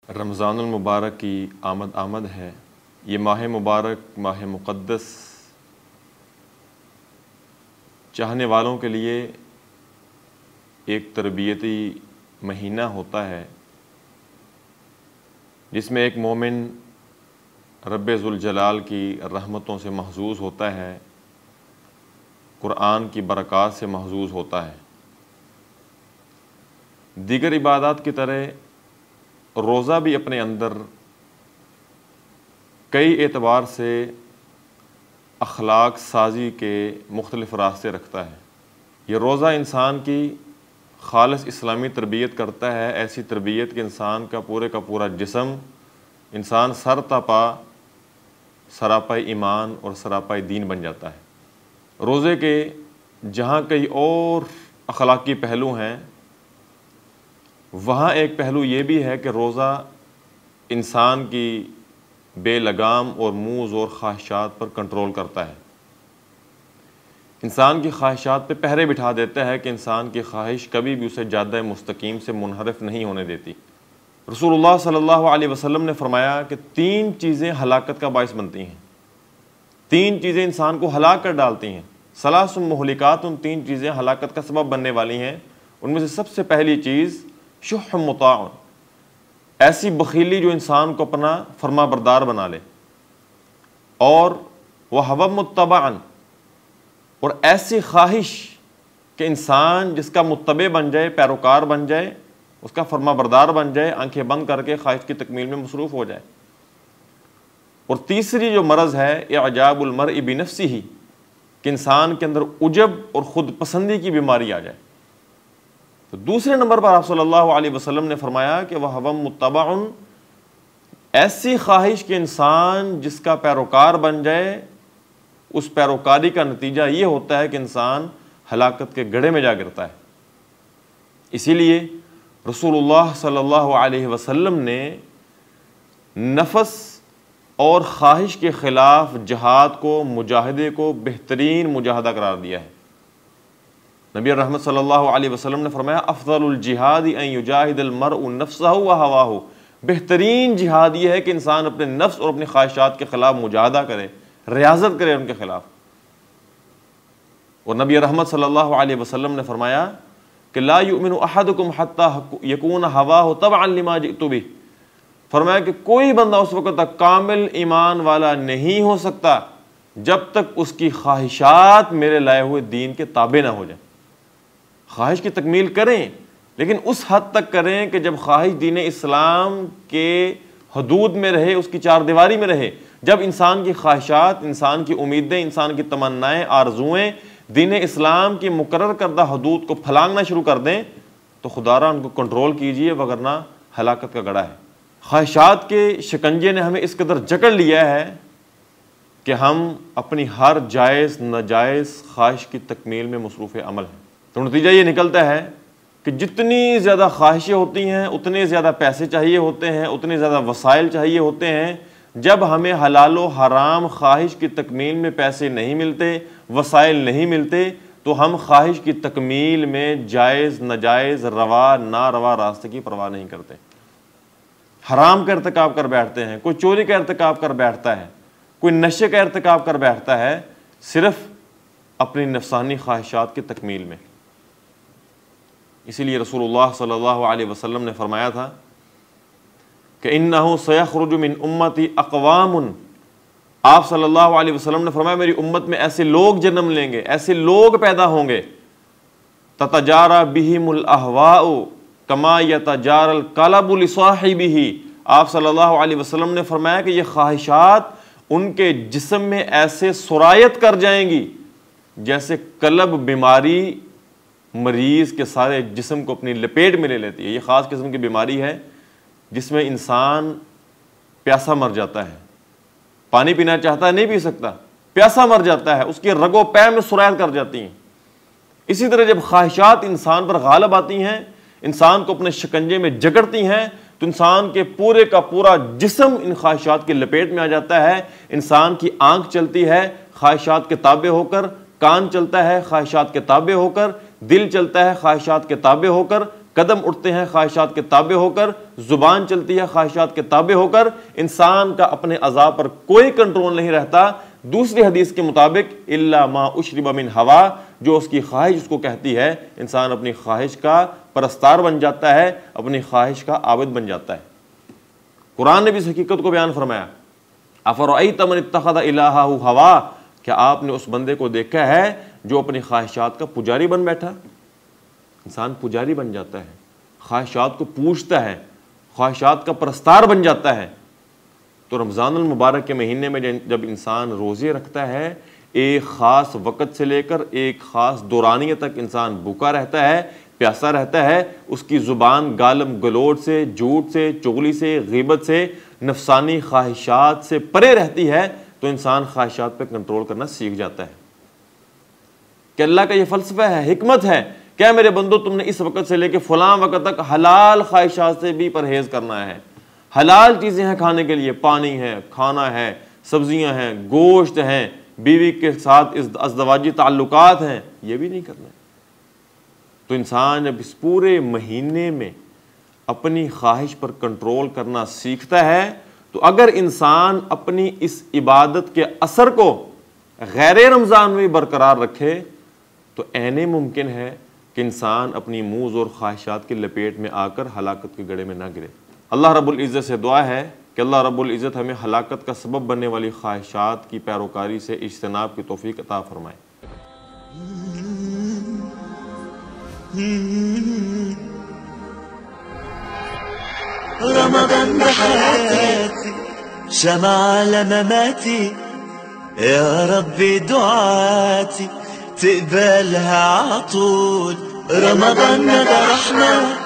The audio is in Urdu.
رمضان المبارک کی آمد ہے۔ یہ ماہ مبارک، ماہ مقدس چاہنے والوں کے لیے ایک تربیتی مہینہ ہوتا ہے، جس میں ایک مومن رب ذوالجلال کی رحمتوں سے محظوظ ہوتا ہے، قرآن کی برکات سے محظوظ ہوتا ہے۔ دیگر عبادات کی طرح روزہ بھی اپنے اندر کئی اعتبار سے اخلاق سازی کے مختلف راستے رکھتا ہے۔ یہ روزہ انسان کی خالص اسلامی تربیت کرتا ہے، ایسی تربیت کہ انسان کا پورا جسم، انسان سر تا پا سراپا ایمان اور سراپا دین بن جاتا ہے۔ روزے کے جہاں کئی اور اخلاقی پہلو ہیں، وہاں ایک پہلو یہ بھی ہے کہ روزہ انسان کی بے لگام اور موز اور خواہشات پر کنٹرول کرتا ہے، انسان کی خواہشات پہ پہرے بٹھا دیتا ہے کہ انسان کی خواہش کبھی بھی اسے جادہ مستقیم سے منحرف نہیں ہونے دیتی۔ رسول اللہ صلی اللہ علیہ وسلم نے فرمایا کہ 3 چیزیں ہلاکت کا باعث بنتی ہیں، 3 چیزیں انسان کو ہلاک کر ڈالتی ہیں۔ ثلاث مہلکات، 3 چیزیں ہلاکت کا سبب بننے والی ہیں۔ ان میں سے سب سے پہلی چیز شح مطاع، ایسی بخیلی جو انسان کو اپنا فرما بردار بنا لے، اور وہ ہوا متبعا، اور ایسی خواہش کہ انسان جس کا متبع بن جائے، پیروکار بن جائے، اس کا فرما بردار بن جائے، آنکھیں بند کر کے خواہش کی تکمیل میں مصروف ہو جائے۔ اور تیسری جو مرض ہے اعجاب المرء بنفسہ، کہ انسان کے اندر عجب اور خود پسندی کی بیماری آ جائے۔ تو دوسرے نمبر پر آپ صلی اللہ علیہ وسلم نے فرمایا کہ وہ ہوا متبع، ایسی خواہش کہ انسان جس کا پیروکار بن جائے، اس پیروکاری کا نتیجہ یہ ہوتا ہے کہ انسان ہلاکت کے گڑھے میں جا گرتا ہے۔ اسی لیے رسول اللہ صلی اللہ علیہ وسلم نے نفس اور خواہش کے خلاف جہاد کو، مجاہدے کو بہترین مجاہدہ قرار دیا ہے۔ نبی رحمت صلی اللہ علیہ وسلم نے فرمایا افضل الجہاد ان یجاہد المرء نفسہ وہواہ، بہترین جہاد یہ ہے کہ انسان اپنے نفس اور اپنی خواہشات کے خلاف مجاہدہ کرے، ریاضت کرے ان کے خلاف۔ اور نبی رحمت صلی اللہ علیہ وسلم نے فرمایا کہ لا یؤمن احدکم حتی یکون ہواہ تبعا لما جئت بہ، فرمایا کہ کوئی بندہ اس وقت تک کامل ایمان والا نہیں ہو سکتا جب تک اس کی خواہشات میرے لائے ہوئے دین کے تابع نہ ہو جائیں۔ خواہش کی تکمیل کریں، لیکن اس حد تک کریں کہ جب خواہش دین اسلام کے حدود میں رہے، اس کی 4 دیواری میں رہے۔ جب انسان کی خواہشات، انسان کی امیدیں، انسان کی تمنائیں، آرزویں دین اسلام کی مقرر کردہ حدود کو پھلانگنا شروع کر دیں تو خدا را ان کو کنٹرول کیجئے، وگرنہ ہلاکت کا گڑھا ہے۔ خواہشات کے شکنجے نے ہمیں اس قدر جکڑ لیا ہے کہ ہم اپنی ہر جائز ناجائز خواہش کی تکمیل میں مصروف عمل ہیں۔ تو نتیجہ یہ نکلتا ہے کہ جتنی زیادہ خواہشیں ہوتی ہیں، اتنے زیادہ پیسے چاہیے ہوتے ہیں، اتنے زیادہ وسائل چاہیے ہوتے ہیں۔ جب ہمیں حلال و حرام خواہش کی تکمیل میں پیسے نہیں ملتے، وسائل نہیں ملتے، تو ہم خواہش کی تکمیل میں جائز ناجائز، روا ناروا راستے کی پرواہ نہیں کرتے، حرام کا ارتکاب کر بیٹھتے ہیں۔ کوئی چوری کا ارتکاب کر بیٹھتا ہے، کوئی نشے کا ارتکاب کر بیٹھتا ہے، صرف اپنی نفسانی خواہشات کی تکمیل میں۔ اسی لیے رسول اللہ صلی اللہ علیہ وسلم نے فرمایا تھا کہ انہ سیخرج من امتی اقوام، آپ صلی اللہ علیہ وسلم نے فرمایا میری امت میں ایسے لوگ جنم لیں گے، ایسے لوگ پیدا ہوں گے، تتجارى بہم الاہواء کما یتجارى الکلب لصاحبہ، آپ صلی اللہ علیہ وسلم نے فرمایا کہ یہ خواہشات ان کے جسم میں ایسے سرایت کر جائیں گی جیسے کلب بیماری مریض کے سارے جسم کو اپنی لپیٹ میں لے لیتی ہے۔ یہ خاص قسم کی بیماری ہے جس میں انسان پیاسا مر جاتا ہے، پانی پینا چاہتا ہے نہیں پی سکتا، پیاسا مر جاتا ہے، اس کی رگوں پے میں سرایت کر جاتی ہیں۔ اسی طرح جب خواہشات انسان پر غالب آتی ہیں، انسان کو اپنے شکنجے میں جکڑتی ہیں، تو انسان کے پورے کا پورا جسم ان خواہشات کی لپیٹ میں آ جاتا ہے۔ انسان کی آنکھ چلتی ہے خواہشات کے تابع ہو کر، کان چلتا ہے خواہشات کے تابع ہو کر، دل چلتا ہے خواہشات کے تابع ہو کر، قدم اٹھتے ہیں خواہشات کے تابع ہو کر، زبان چلتی ہے خواہشات کے تابع ہو کر، انسان کا اپنے اعضاء پر کوئی کنٹرول نہیں رہتا۔ دوسری حدیث کے مطابق الا ما اشرب من ہوا، جو اس کی خواہش اس کو کہتی ہے، انسان اپنی خواہش کا پرستار بن جاتا ہے، اپنی خواہش کا عابد بن جاتا ہے۔ قرآن نے بھی اس حقیقت کو بیان فرمایا، افرأیت من اتخذ الہہ ہوا، کیا آپ نے اس بندے کو دیکھا ہے جو اپنی خواہشات کا پجاری بن بیٹھا؟ انسان پجاری بن جاتا ہے، خواہشات کو پوجتا ہے، خواہشات کا پرستار بن جاتا ہے۔ تو رمضان المبارک کے مہینے میں جب انسان روزے رکھتا ہے، ایک خاص وقت سے لے کر ایک خاص دورانیے تک انسان بھوکا رہتا ہے، پیاسا رہتا ہے، اس کی زبان گالم گلوٹ سے، جھوٹ سے، چغلی سے، غیبت سے، نفسانی خواہشات سے پرے رہتی ہے، تو انسان خواہشات پہ کنٹرول کرنا سیکھ جاتا ہے۔ کہ اللہ کا یہ فلسفہ ہے، حکمت ہے، کیا میرے بندو تم نے اس وقت سے لے کے فلاں وقت تک حلال خواہشات سے بھی پرہیز کرنا ہے، حلال چیزیں ہیں کھانے کے لیے، پانی ہے، کھانا ہے، سبزیاں ہیں، گوشت ہیں، بیوی کے ساتھ ازدواجی تعلقات ہیں، یہ بھی نہیں کرنا ہے۔ تو انسان جب اس پورے مہینے میں اپنی خواہش پر کنٹرول کرنا سیکھتا ہے، تو اگر انسان اپنی اس عبادت کے اثر کو غیر رمضان میں برقرار رکھے تو عین ممکن ہے کہ انسان اپنی موز اور خواہشات کی لپیٹ میں آ کر ہلاکت کے گڑھے میں نہ گرے۔ اللہ رب العزت سے دعا ہے کہ اللہ رب العزت ہمیں ہلاکت کا سبب بننے والی خواہشات کی پیروکاری سے اجتناب کی توفیق عطا فرمائے۔ رمضان بحياتي شمع لمماتي، يا ربي دعاتي تقبلها عطول. رمضان ده رحمة